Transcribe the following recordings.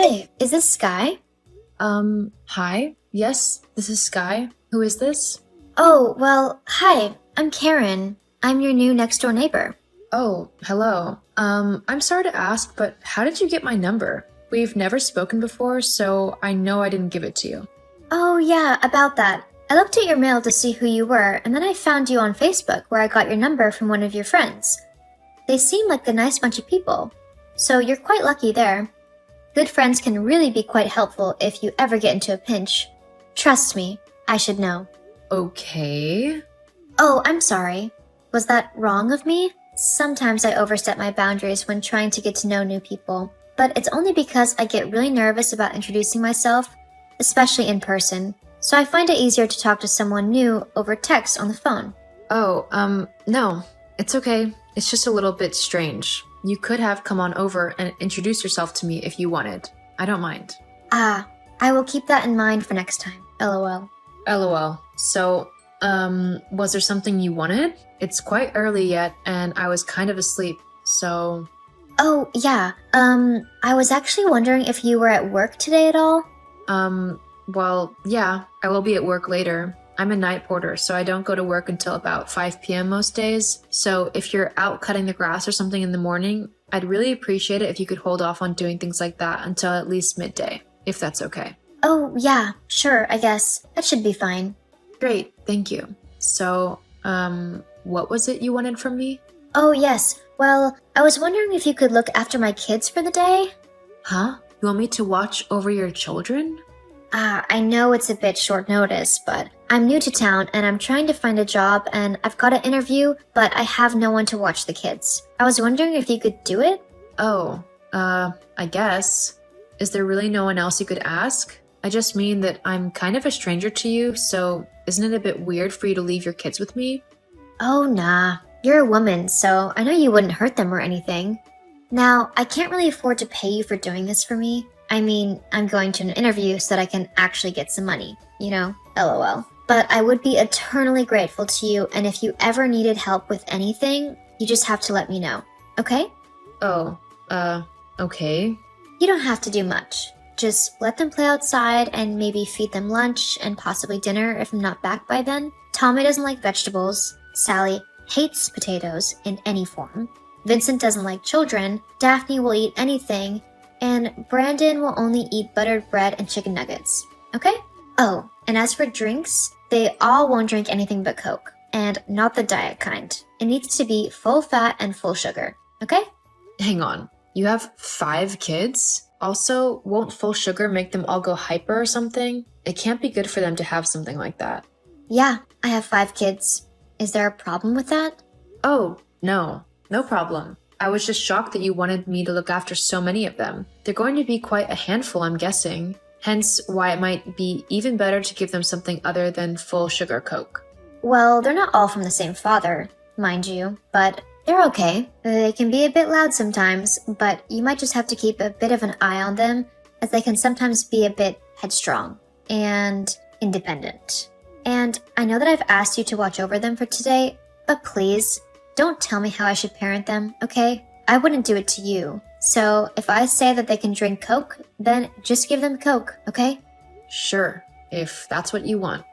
Hey, is this Sky? Hi? Yes, this is Sky. Who is this? Oh, well, hi, I'm Karen. I'm your new next door neighbor. Oh, hello. I'm sorry to ask, but how did you get my number? We've never spoken before, so I know I didn't give it to you. Oh, yeah, about that. I looked at your mail to see who you were, and then I found you on Facebook where I got your number from one of your friends. They seem like a nice bunch of people, so you're quite lucky there. Good friends can really be quite helpful if you ever get into a pinch. Trust me, I should know. Okay. Oh, I'm sorry. Was that wrong of me? Sometimes I overstep my boundaries when trying to get to know new people, but it's only because I get really nervous about introducing myself, especially in person, so I find it easier to talk to someone new over text on the phone. Oh, no. It's okay. It's just a little bit strange. You could have come on over and introduced yourself to me if you wanted. I don't mind. Ah, I will keep that in mind for next time. LOL. LOL. So, was there something you wanted? It's quite early yet, and I was kind of asleep, so... Oh, yeah. I was actually wondering if you were at work today at all? Well, yeah, I will be at work later. I'm a night porter, so I don't go to work until about 5 p.m. most days. So if you're out cutting the grass or something in the morning, I'd really appreciate it if you could hold off on doing things like that until at least midday, if that's okay. Oh, yeah, sure, I guess. That should be fine. Great, thank you. So, what was it you wanted from me? Oh, yes. Well, I was wondering if you could look after my kids for the day? Huh? You want me to watch over your children? I know it's a bit short notice, but I'm new to town and I'm trying to find a job and I've got an interview, but I have no one to watch the kids. I was wondering if you could do it? Oh, I guess. Is there really no one else you could ask? I just mean that I'm kind of a stranger to you, so isn't it a bit weird for you to leave your kids with me? Oh, nah. You're a woman, so I know you wouldn't hurt them or anything. Now, I can't really afford to pay you for doing this for me. I mean, I'm going to an interview so that I can actually get some money, LOL. But I would be eternally grateful to you, and if you ever needed help with anything, you just have to let me know, okay? Oh, okay. You don't have to do much. Just let them play outside and maybe feed them lunch and possibly dinner if I'm not back by then. Tommy doesn't like vegetables. Sally hates potatoes in any form. Vincent doesn't like children. Daphne will eat anything. And Brandon will only eat buttered bread and chicken nuggets. Okay? Oh, and as for drinks, they all won't drink anything but Coke. And not the diet kind. It needs to be full fat and full sugar. Okay? Hang on. You have 5 kids? Also, won't full sugar make them all go hyper or something? It can't be good for them to have something like that. Yeah, I have 5 kids. Is there a problem with that? Oh, no. No problem. I was just shocked that you wanted me to look after so many of them. They're going to be quite a handful, I'm guessing. Hence why it might be even better to give them something other than full sugar Coke. Well, they're not all from the same father, mind you, but they're okay. They can be a bit loud sometimes, but you might just have to keep a bit of an eye on them, as they can sometimes be a bit headstrong and independent. And I know that I've asked you to watch over them for today, but please, don't tell me how I should parent them, okay? I wouldn't do it to you. So if I say that they can drink Coke, then just give them Coke, okay? Sure, if that's what you want.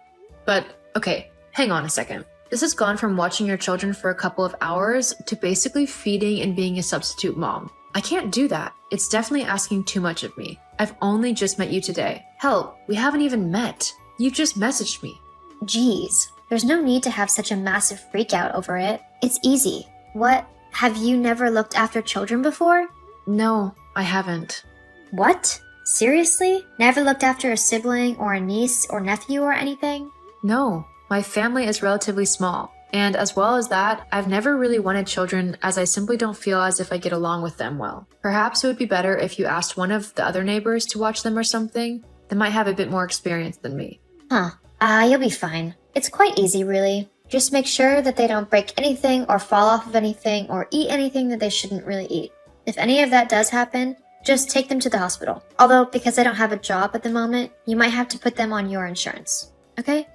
But, okay, hang on a second. This has gone from watching your children for a couple of hours to basically feeding and being a substitute mom. I can't do that. It's definitely asking too much of me. I've only just met you today. Hell, we haven't even met. You've just messaged me. Geez, there's no need to have such a massive freak out over it. It's easy. What? Have you never looked after children before? No, I haven't. What? Seriously? Never looked after a sibling or a niece or nephew or anything? No, my family is relatively small. And as well as that, I've never really wanted children as I simply don't feel as if I get along with them well. Perhaps it would be better if you asked one of the other neighbors to watch them or something. They might have a bit more experience than me. Huh. You'll be fine. It's quite easy, really. Just make sure that they don't break anything or fall off of anything or eat anything that they shouldn't really eat. If any of that does happen, just take them to the hospital. Although, because I don't have a job at the moment, you might have to put them on your insurance. Okay?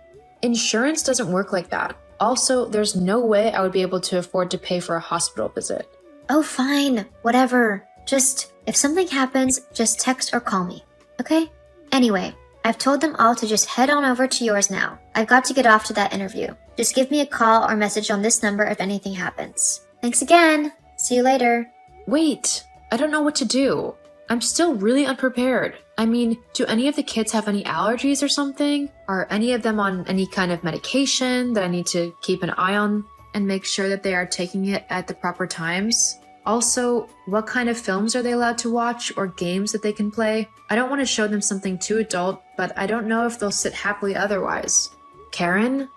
Insurance doesn't work like that. Also, there's no way I would be able to afford to pay for a hospital visit. Oh, fine. Whatever. Just, If something happens, just text or call me, okay? Anyway, I've told them all to just head on over to yours now. I've got to get off to that interview. Just give me a call or message on this number if anything happens. Thanks again. See you later. Wait, I don't know what to do. I'm still really unprepared. I mean, do any of the kids have any allergies or something? Are any of them on any kind of medication that I need to keep an eye on and make sure that they are taking it at the proper times? Also, what kind of films are they allowed to watch or games that they can play? I don't want to show them something too adult, but I don't know if they'll sit happily otherwise. Karen?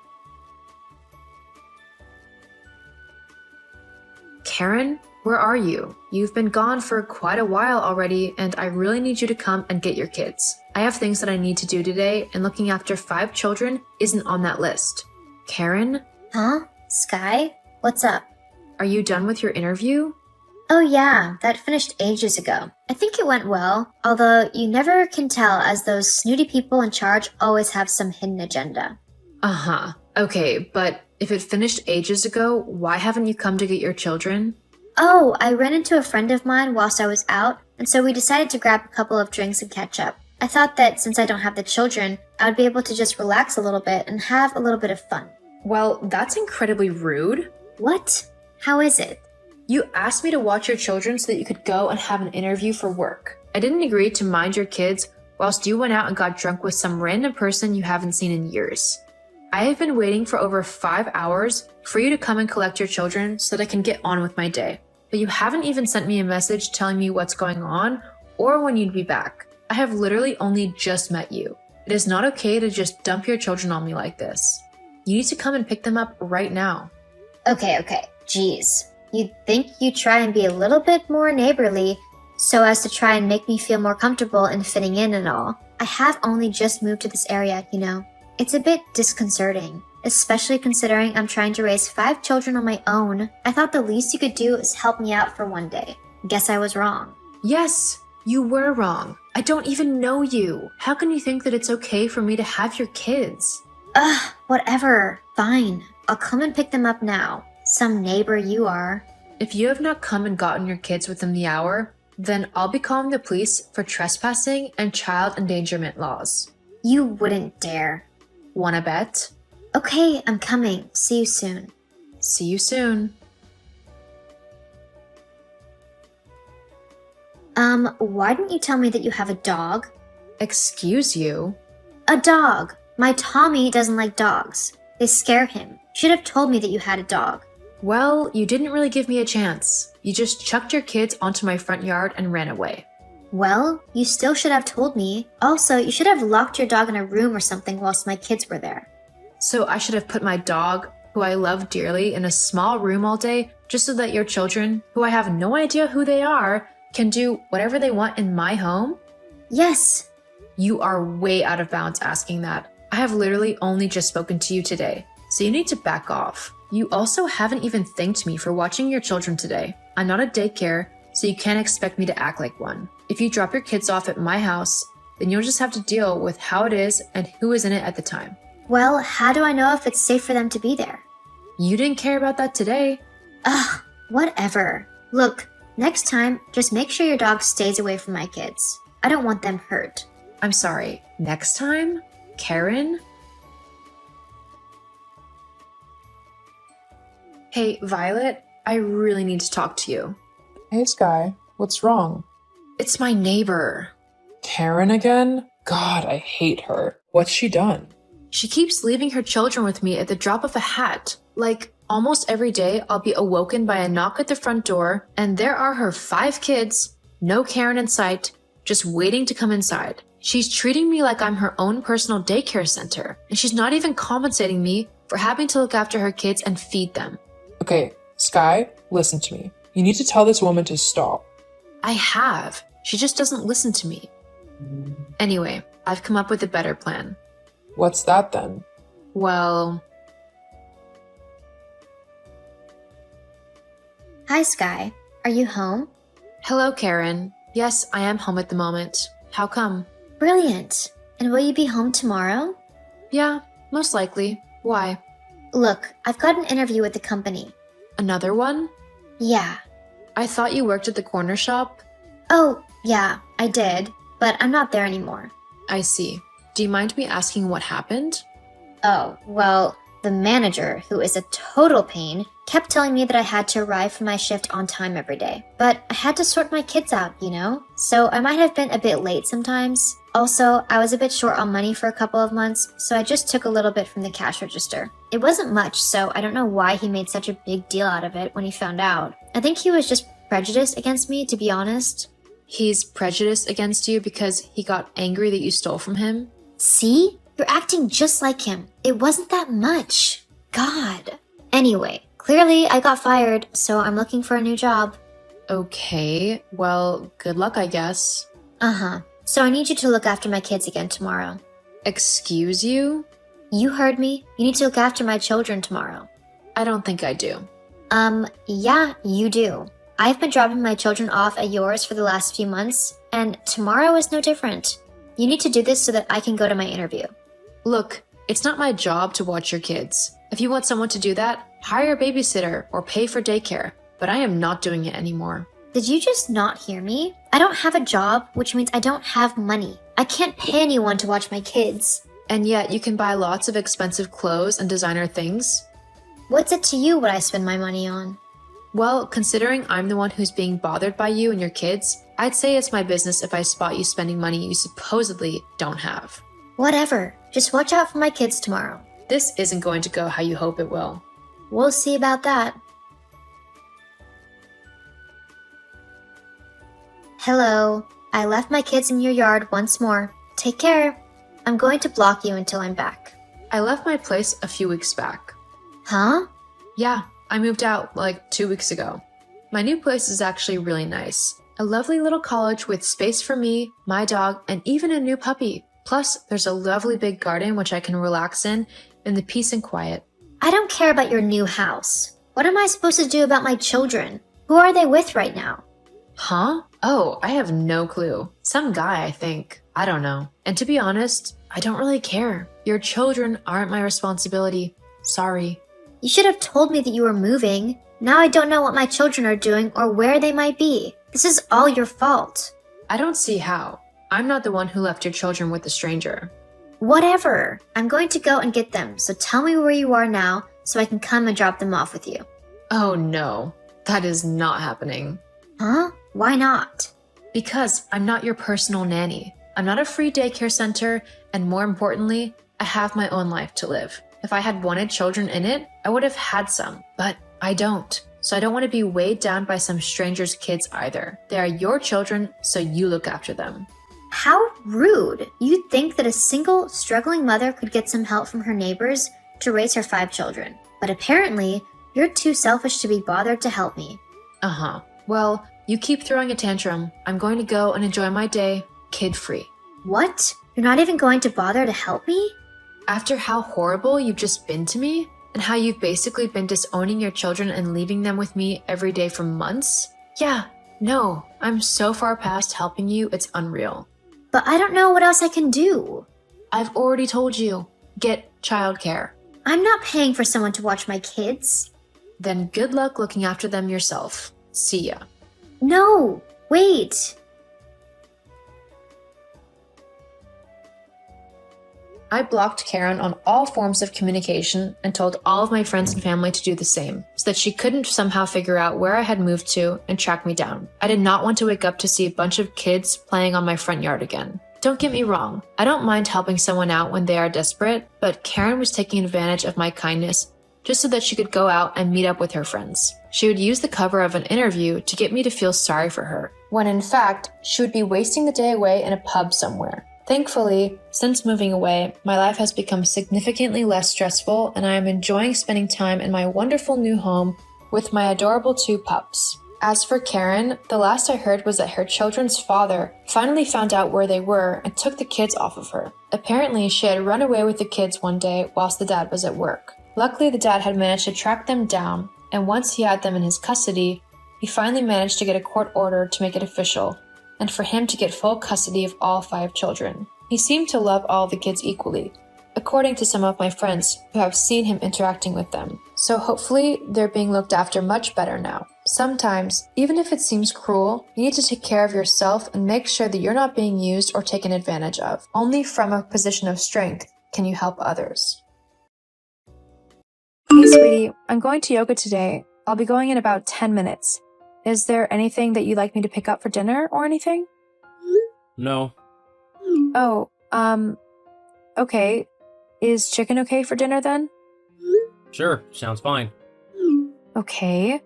Karen, where are you? You've been gone for quite a while already, and I really need you to come and get your kids. I have things that I need to do today, and looking after 5 children isn't on that list. Karen? Huh? Sky? What's up? Are you done with your interview? Oh yeah, that finished ages ago. I think it went well, although you never can tell as those snooty people in charge always have some hidden agenda. Uh-huh. Okay, but if it finished ages ago, why haven't you come to get your children? Oh, I ran into a friend of mine whilst I was out, and so we decided to grab a couple of drinks and catch up. I thought that since I don't have the children, I would be able to just relax a little bit and have a little bit of fun. Well, that's incredibly rude. What? How is it? You asked me to watch your children so that you could go and have an interview for work. I didn't agree to mind your kids whilst you went out and got drunk with some random person you haven't seen in years. I have been waiting for over 5 hours for you to come and collect your children so that I can get on with my day. But you haven't even sent me a message telling me what's going on or when you'd be back. I have literally only just met you. It is not okay to just dump your children on me like this. You need to come and pick them up right now. Okay. Jeez. You'd think you'd try and be a little bit more neighborly so as to try and make me feel more comfortable in fitting in and all. I have only just moved to this area, you know. It's a bit disconcerting, especially considering I'm trying to raise 5 children on my own. I thought the least you could do is help me out for one day. Guess I was wrong. Yes, you were wrong. I don't even know you. How can you think that it's okay for me to have your kids? Ugh, whatever. Fine. I'll come and pick them up now. Some neighbor you are. If you have not come and gotten your kids within the hour, then I'll be calling the police for trespassing and child endangerment laws. You wouldn't dare. Wanna bet? Okay, I'm coming. See you soon. See you soon. Why didn't you tell me that you have a dog? Excuse you? A dog! My Tommy doesn't like dogs. They scare him. You should have told me that you had a dog. Well, you didn't really give me a chance. You just chucked your kids onto my front yard and ran away. Well, you still should have told me. Also, you should have locked your dog in a room or something whilst my kids were there. So I should have put my dog, who I love dearly, in a small room all day just so that your children, who I have no idea who they are, can do whatever they want in my home? Yes. You are way out of bounds asking that. I have literally only just spoken to you today, so you need to back off. You also haven't even thanked me for watching your children today. I'm not a daycare, so you can't expect me to act like one. If you drop your kids off at my house, then you'll just have to deal with how it is and who is in it at the time. Well, how do I know if it's safe for them to be there? You didn't care about that today. Ugh, whatever. Look, next time, just make sure your dog stays away from my kids. I don't want them hurt. I'm sorry. Next time? Karen? Hey, Violet, I really need to talk to you. Hey, Sky. What's wrong? It's my neighbor. Karen again? God, I hate her. What's she done? She keeps leaving her children with me at the drop of a hat. Like, almost every day I'll be awoken by a knock at the front door, and there are her 5 kids, no Karen in sight, just waiting to come inside. She's treating me like I'm her own personal daycare center, and she's not even compensating me for having to look after her kids and feed them. Okay, Sky, listen to me. You need to tell this woman to stop. I have. She just doesn't listen to me. Anyway, I've come up with a better plan. What's that then? Well... Hi, Sky. Are you home? Hello, Karen. Yes, I am home at the moment. How come? Brilliant. And will you be home tomorrow? Yeah, most likely. Why? Look, I've got an interview with the company. Another one? Yeah. I thought you worked at the corner shop. Oh, yeah, I did, but I'm not there anymore. I see. Do you mind me asking what happened? Oh, well, the manager, who is a total pain, kept telling me that I had to arrive for my shift on time every day. But I had to sort my kids out, you know? So I might have been a bit late sometimes. Also, I was a bit short on money for a couple of months, so I just took a little bit from the cash register. It wasn't much, so I don't know why he made such a big deal out of it when he found out. I think he was just prejudiced against me, to be honest. He's prejudiced against you because he got angry that you stole from him? See? You're acting just like him. It wasn't that much. God. Anyway, clearly I got fired, so I'm looking for a new job. Okay, well, good luck, I guess. Uh-huh. So I need you to look after my kids again tomorrow. Excuse you? You heard me. You need to look after my children tomorrow. I don't think I do. Yeah, you do. I've been dropping my children off at yours for the last few months, and tomorrow is no different. You need to do this so that I can go to my interview. Look, it's not my job to watch your kids. If you want someone to do that, hire a babysitter or pay for daycare. But I am not doing it anymore. Did you just not hear me? I don't have a job, which means I don't have money. I can't pay anyone to watch my kids. And yet you can buy lots of expensive clothes and designer things. What's it to you what I spend my money on? Well, considering I'm the one who's being bothered by you and your kids, I'd say it's my business if I spot you spending money you supposedly don't have. Whatever. Just watch out for my kids tomorrow. This isn't going to go how you hope it will. We'll see about that. Hello. I left my kids in your yard once more. Take care. I'm going to block you until I'm back. I left my place a few weeks back. Huh? Yeah, I moved out like 2 weeks ago. My new place is actually really nice. A lovely little college with space for me, my dog, and even a new puppy. Plus, there's a lovely big garden which I can relax in the peace and quiet. I don't care about your new house. What am I supposed to do about my children? Who are they with right now? Huh? Oh, I have no clue. Some guy, I think. I don't know. And to be honest, I don't really care. Your children aren't my responsibility. Sorry. You should have told me that you were moving. Now I don't know what my children are doing or where they might be. This is all your fault. I don't see how. I'm not the one who left your children with a stranger. Whatever. I'm going to go and get them, so tell me where you are now so I can come and drop them off with you. Oh no, that is not happening. Huh? Why not? Because I'm not your personal nanny. I'm not a free daycare center, and more importantly, I have my own life to live. If I had wanted children in it, I would have had some, but I don't. So I don't want to be weighed down by some stranger's kids either. They are your children, so you look after them. How rude. You'd think that a single, struggling mother could get some help from her neighbors to raise her 5 children. But apparently, you're too selfish to be bothered to help me. Uh-huh. Well, you keep throwing a tantrum. I'm going to go and enjoy my day, kid-free. What? You're not even going to bother to help me? After how horrible you've just been to me, and how you've basically been disowning your children and leaving them with me every day for months? Yeah, no, I'm so far past helping you, it's unreal. But I don't know what else I can do. I've already told you. Get childcare. I'm not paying for someone to watch my kids. Then good luck looking after them yourself. See ya. No, wait. I blocked Karen on all forms of communication and told all of my friends and family to do the same, so that she couldn't somehow figure out where I had moved to and track me down. I did not want to wake up to see a bunch of kids playing on my front yard again. Don't get me wrong, I don't mind helping someone out when they are desperate, but Karen was taking advantage of my kindness just so that she could go out and meet up with her friends. She would use the cover of an interview to get me to feel sorry for her, when in fact, she would be wasting the day away in a pub somewhere. Thankfully, since moving away, my life has become significantly less stressful and I am enjoying spending time in my wonderful new home with my adorable 2 pups. As for Karen, the last I heard was that her children's father finally found out where they were and took the kids off of her. Apparently, she had run away with the kids one day whilst the dad was at work. Luckily, the dad had managed to track them down, and once he had them in his custody, he finally managed to get a court order to make it official, and for him to get full custody of all 5 children. He seemed to love all the kids equally, according to some of my friends who have seen him interacting with them. So hopefully, they're being looked after much better now. Sometimes, even if it seems cruel, you need to take care of yourself and make sure that you're not being used or taken advantage of. Only from a position of strength can you help others. Hey, sweetie, I'm going to yoga today. I'll be going in about 10 minutes. Is there anything that you'd like me to pick up for dinner or anything? No. Oh, okay. Is chicken okay for dinner then? Sure, sounds fine. Okay.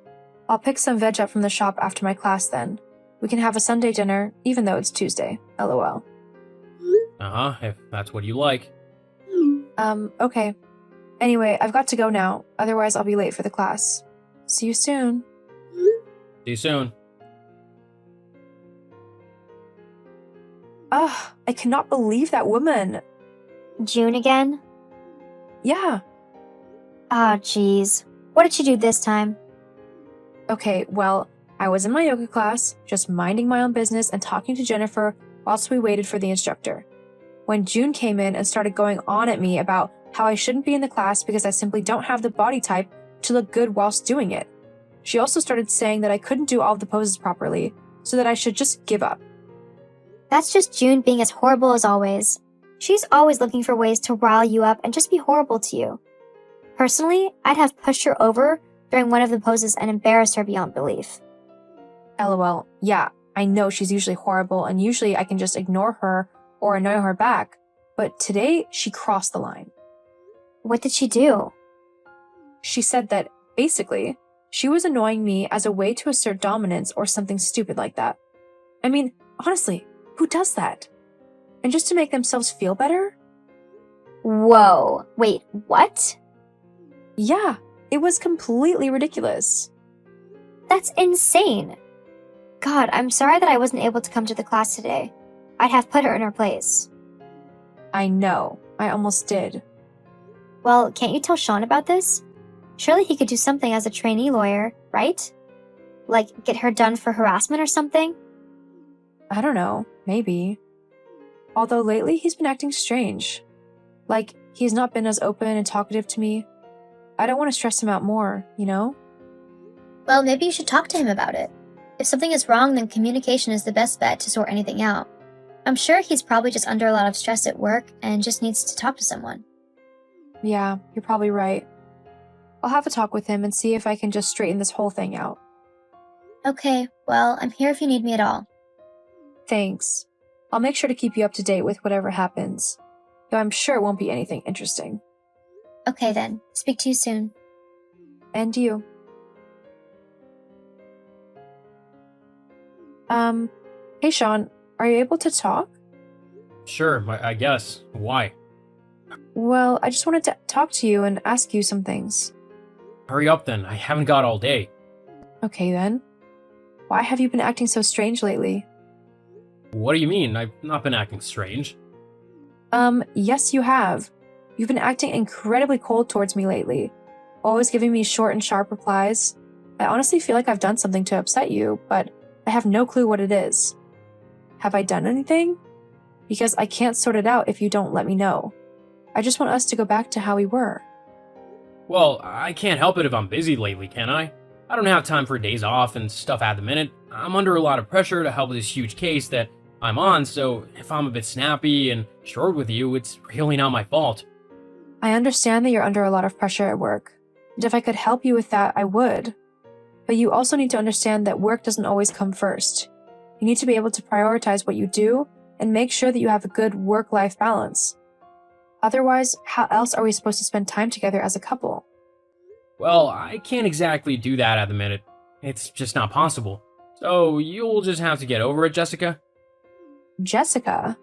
I'll pick some veg up from the shop after my class then. We can have a Sunday dinner, even though it's Tuesday. LOL. Uh-huh, if that's what you like. Okay. Anyway, I've got to go now, otherwise I'll be late for the class. See you soon. See you soon. Ugh, I cannot believe that woman. June again? Yeah. Ah, jeez. What did she do this time? Okay, well, I was in my yoga class, just minding my own business and talking to Jennifer whilst we waited for the instructor. When June came in and started going on at me about how I shouldn't be in the class because I simply don't have the body type to look good whilst doing it. She also started saying that I couldn't do all of the poses properly, so that I should just give up. That's just June being as horrible as always. She's always looking for ways to rile you up and just be horrible to you. Personally, I'd have pushed her over during one of the poses and embarrassed her beyond belief. LOL, yeah, I know she's usually horrible and usually I can just ignore her or annoy her back, but today she crossed the line. What did she do? She said that, basically, she was annoying me as a way to assert dominance or something stupid like that. I mean, honestly, who does that? And just to make themselves feel better? Whoa, wait, what? Yeah, it was completely ridiculous. That's insane. God, I'm sorry that I wasn't able to come to the class today. I'd have put her in her place. I know, I almost did. Well, can't you tell Sean about this? Surely he could do something as a trainee lawyer, right? Like, get her done for harassment or something? I don't know, maybe. Although lately he's been acting strange. Like, he's not been as open and talkative to me. I don't want to stress him out more, you know? Well, maybe you should talk to him about it. If something is wrong, then communication is the best bet to sort anything out. I'm sure he's probably just under a lot of stress at work and just needs to talk to someone. Yeah, you're probably right. I'll have a talk with him and see if I can just straighten this whole thing out. Okay, well, I'm here if you need me at all. Thanks. I'll make sure to keep you up to date with whatever happens, though I'm sure it won't be anything interesting. Okay then, speak to you soon. And you. Hey Sean, are you able to talk? Sure, I guess. Why? Well, I just wanted to talk to you and ask you some things. Hurry up then, I haven't got all day. Okay then. Why have you been acting so strange lately? What do you mean? I've not been acting strange. Yes you have. You've been acting incredibly cold towards me lately, always giving me short and sharp replies. I honestly feel like I've done something to upset you, but I have no clue what it is. Have I done anything? Because I can't sort it out if you don't let me know. I just want us to go back to how we were. Well, I can't help it if I'm busy lately, can I? I don't have time for days off and stuff at the minute. I'm under a lot of pressure to help with this huge case that I'm on, so if I'm a bit snappy and short with you, it's really not my fault. I understand that you're under a lot of pressure at work, and if I could help you with that, I would. But you also need to understand that work doesn't always come first. You need to be able to prioritize what you do and make sure that you have a good work-life balance. Otherwise, how else are we supposed to spend time together as a couple? Well, I can't exactly do that at the minute. It's just not possible. So you'll just have to get over it, Jessica. Jessica?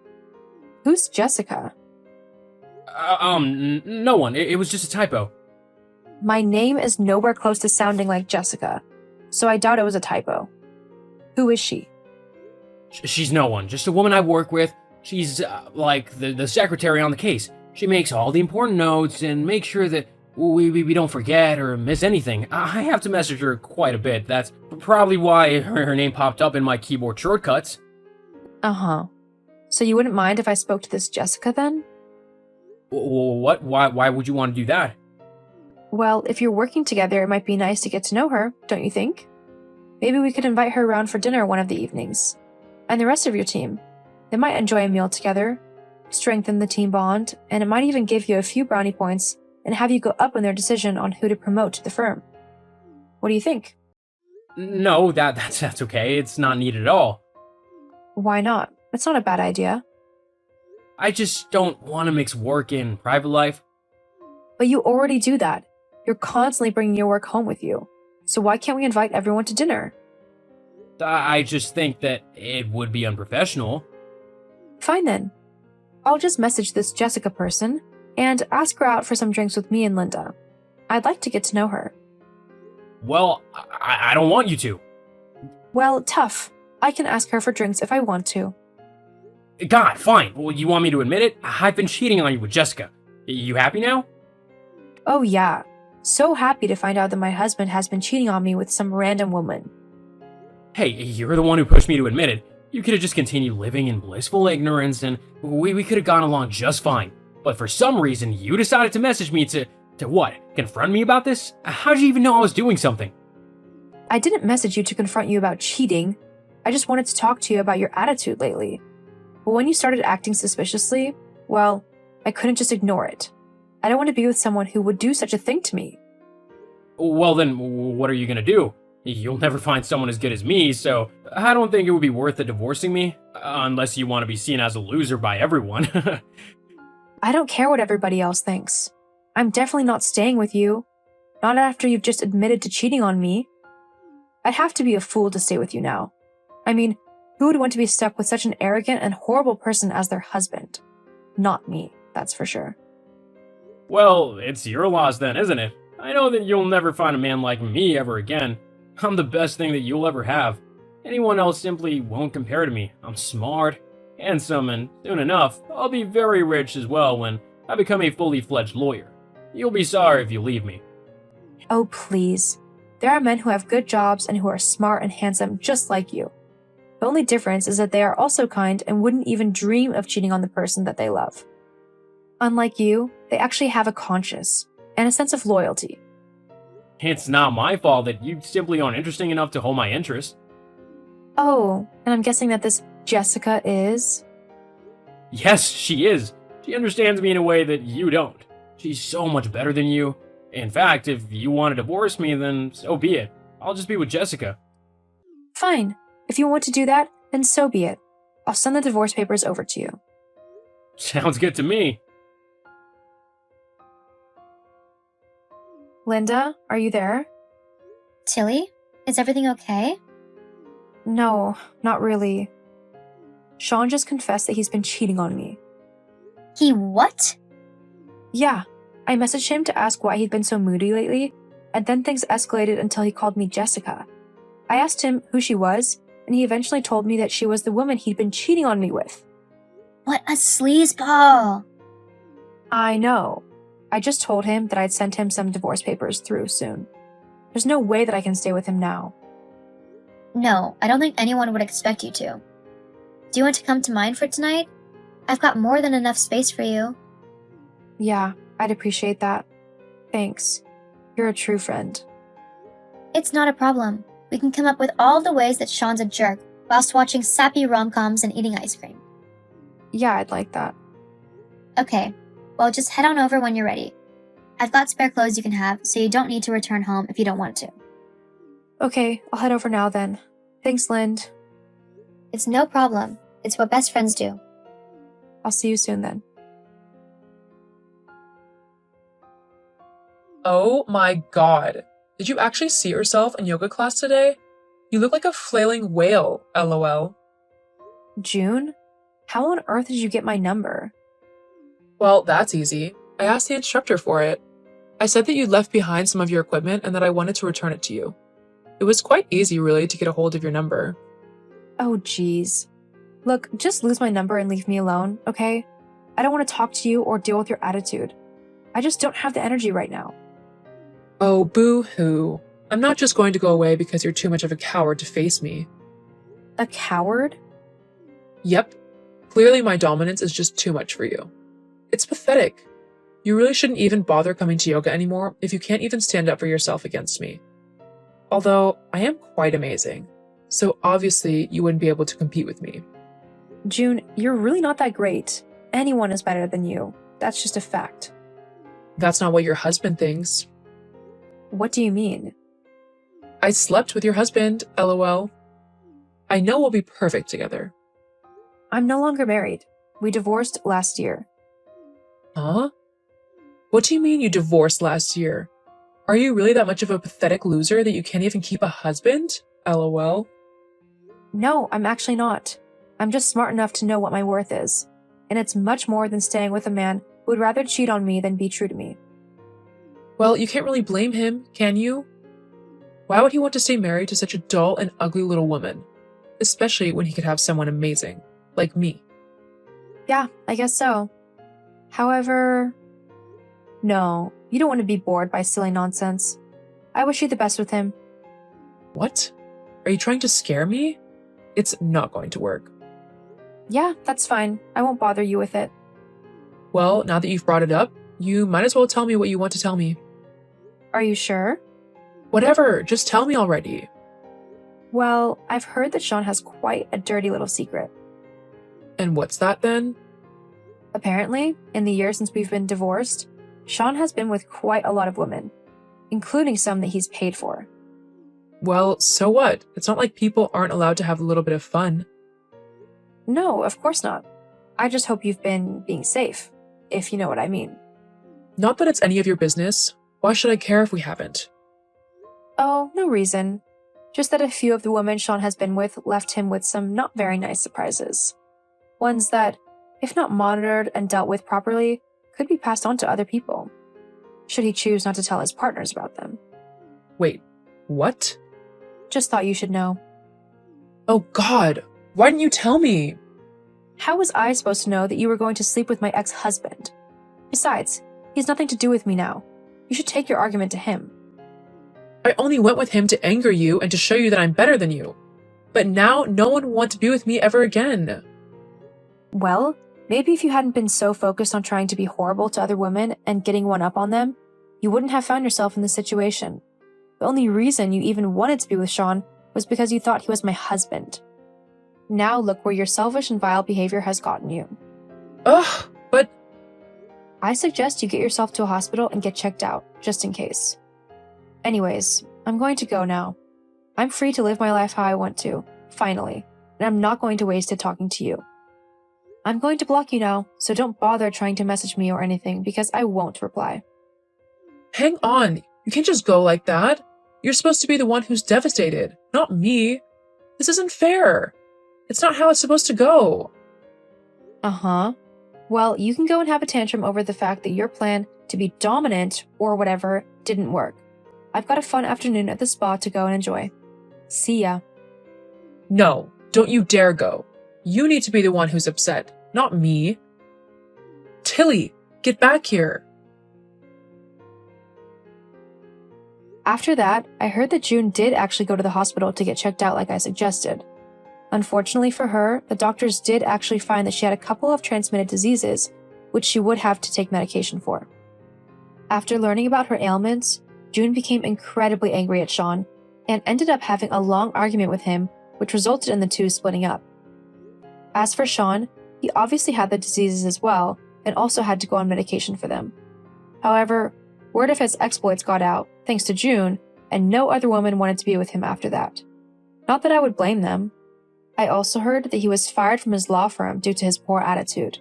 Who's Jessica? No one. It was just a typo. My name is nowhere close to sounding like Jessica, so I doubt it was a typo. Who is she? She's no one. Just a woman I work with. She's, like, the secretary on the case. She makes all the important notes and makes sure that we don't forget or miss anything. I have to message her quite a bit. That's probably why her name popped up in my keyboard shortcuts. Uh-huh. So you wouldn't mind if I spoke to this Jessica then? What? Why would you want to do that? Well, if you're working together, it might be nice to get to know her, don't you think? Maybe we could invite her around for dinner one of the evenings. And the rest of your team. They might enjoy a meal together, strengthen the team bond, and it might even give you a few brownie points and have you go up in their decision on who to promote to the firm. What do you think? No, that's okay. It's not needed at all. Why not? It's not a bad idea. I just don't want to mix work and private life. But you already do that. You're constantly bringing your work home with you. So why can't we invite everyone to dinner? I just think that it would be unprofessional. Fine then. I'll just message this Jessica person and ask her out for some drinks with me and Linda. I'd like to get to know her. Well, I don't want you to. Well, tough. I can ask her for drinks if I want to. God, fine. Well, you want me to admit it? I've been cheating on you with Jessica. You happy now? Oh yeah. So happy to find out that my husband has been cheating on me with some random woman. Hey, you're the one who pushed me to admit it. You could have just continued living in blissful ignorance and we could have gone along just fine. But for some reason, you decided to message me to what? Confront me about this? How'd you even know I was doing something? I didn't message you to confront you about cheating. I just wanted to talk to you about your attitude lately. But when you started acting suspiciously, well, I couldn't just ignore it. I don't want to be with someone who would do such a thing to me. Well then, what are you gonna do? You'll never find someone as good as me, so I don't think it would be worth it divorcing me, unless you want to be seen as a loser by everyone. I don't care what everybody else thinks. I'm definitely not staying with you. Not after you've just admitted to cheating on me. I'd have to be a fool to stay with you now. I mean, who would want to be stuck with such an arrogant and horrible person as their husband? Not me, that's for sure. Well, it's your loss then, isn't it? I know that you'll never find a man like me ever again. I'm the best thing that you'll ever have. Anyone else simply won't compare to me. I'm smart, handsome, and soon enough, I'll be very rich as well when I become a fully fledged lawyer. You'll be sorry if you leave me. Oh, please. There are men who have good jobs and who are smart and handsome just like you. The only difference is that they are also kind and wouldn't even dream of cheating on the person that they love. Unlike you, they actually have a conscience and a sense of loyalty. It's not my fault that you simply aren't interesting enough to hold my interest. Oh, and I'm guessing that this Jessica is? Yes, she is. She understands me in a way that you don't. She's so much better than you. In fact, if you want to divorce me, then so be it. I'll just be with Jessica. Fine. If you want to do that, then so be it. I'll send the divorce papers over to you. Sounds good to me. Linda, are you there? Tilly, is everything okay? No, not really. Sean just confessed that he's been cheating on me. He what? Yeah, I messaged him to ask why he'd been so moody lately, and then things escalated until he called me Jessica. I asked him who she was, and he eventually told me that she was the woman he'd been cheating on me with. What a sleazeball! I know. I just told him that I'd sent him some divorce papers through soon. There's no way that I can stay with him now. No, I don't think anyone would expect you to. Do you want to come to mine for tonight? I've got more than enough space for you. Yeah, I'd appreciate that. Thanks. You're a true friend. It's not a problem. We can come up with all the ways that Sean's a jerk whilst watching sappy rom-coms and eating ice cream. Yeah, I'd like that. Okay, well just head on over when you're ready. I've got spare clothes you can have, so you don't need to return home if you don't want to. Okay, I'll head over now then. Thanks, Lind. It's no problem. It's what best friends do. I'll see you soon then. Oh my god. Did you actually see yourself in yoga class today? You look like a flailing whale, lol. June? How on earth did you get my number? Well, that's easy. I asked the instructor for it. I said that you'd left behind some of your equipment and that I wanted to return it to you. It was quite easy, really, to get a hold of your number. Oh, geez. Look, just lose my number and leave me alone, okay? I don't want to talk to you or deal with your attitude. I just don't have the energy right now. Oh, boo-hoo. I'm not just going to go away because you're too much of a coward to face me. A coward? Yep. Clearly my dominance is just too much for you. It's pathetic. You really shouldn't even bother coming to yoga anymore if you can't even stand up for yourself against me. Although I am quite amazing. So obviously you wouldn't be able to compete with me. June, you're really not that great. Anyone is better than you. That's just a fact. That's not what your husband thinks. What do you mean? I slept with your husband, lol. I know we'll be perfect together. I'm no longer married. We divorced last year. Huh? What do you mean you divorced last year? Are you really that much of a pathetic loser that you can't even keep a husband? LOL. No, I'm actually not. I'm just smart enough to know what my worth is. And it's much more than staying with a man who would rather cheat on me than be true to me. Well, you can't really blame him, can you? Why would he want to stay married to such a dull and ugly little woman? Especially when he could have someone amazing, like me. Yeah, I guess so. However, no, you don't want to be bored by silly nonsense. I wish you the best with him. What? Are you trying to scare me? It's not going to work. Yeah, that's fine. I won't bother you with it. Well, now that you've brought it up, you might as well tell me what you want to tell me. Are you sure? Whatever, just tell me already. Well, I've heard that Sean has quite a dirty little secret. And what's that then? Apparently, in the year since we've been divorced, Sean has been with quite a lot of women, including some that he's paid for. Well, so what? It's not like people aren't allowed to have a little bit of fun. No, of course not. I just hope you've been being safe, if you know what I mean. Not that it's any of your business. Why should I care if we haven't? Oh, no reason. Just that a few of the women Sean has been with left him with some not very nice surprises. Ones that, if not monitored and dealt with properly, could be passed on to other people, should he choose not to tell his partners about them. Wait, what? Just thought you should know. Oh God, why didn't you tell me? How was I supposed to know that you were going to sleep with my ex-husband? Besides, he has nothing to do with me now. You should take your argument to him. I only went with him to anger you and to show you that I'm better than you. But now no one will want to be with me ever again. Well, maybe if you hadn't been so focused on trying to be horrible to other women and getting one up on them, you wouldn't have found yourself in this situation. The only reason you even wanted to be with Sean was because you thought he was my husband. Now look where your selfish and vile behavior has gotten you. Ugh, but I suggest you get yourself to a hospital and get checked out, just in case. Anyways, I'm going to go now. I'm free to live my life how I want to, finally, and I'm not going to waste it talking to you. I'm going to block you now, so don't bother trying to message me or anything because I won't reply. hang on. You can't just go like that. You're supposed to be the one who's devastated, not me. This isn't fair. It's not how it's supposed to go. Uh-huh. Well, you can go and have a tantrum over the fact that your plan to be dominant or whatever didn't work. I've got a fun afternoon at the spa to go and enjoy. See ya. No, don't you dare go. You need to be the one who's upset, not me. Tilly, get back here. After that, I heard that June did actually go to the hospital to get checked out like I suggested. Unfortunately for her, the doctors did actually find that she had a couple of transmitted diseases, which she would have to take medication for. After learning about her ailments, June became incredibly angry at Sean and ended up having a long argument with him, which resulted in the two splitting up. As for Sean, he obviously had the diseases as well and also had to go on medication for them. However, word of his exploits got out, thanks to June, and no other woman wanted to be with him after that. Not that I would blame them. I also heard that he was fired from his law firm due to his poor attitude.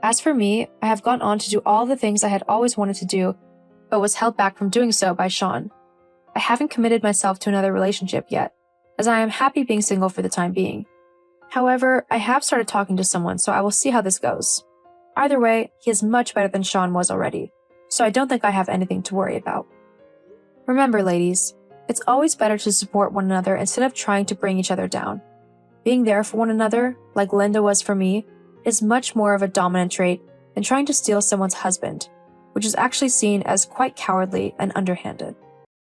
As for me, I have gone on to do all the things I had always wanted to do, but was held back from doing so by Sean. I haven't committed myself to another relationship yet, as I am happy being single for the time being. However, I have started talking to someone, so I will see how this goes. Either way, he is much better than Sean was already, so I don't think I have anything to worry about. Remember, ladies, it's always better to support one another instead of trying to bring each other down. Being there for one another, like Linda was for me, is much more of a dominant trait than trying to steal someone's husband, which is actually seen as quite cowardly and underhanded.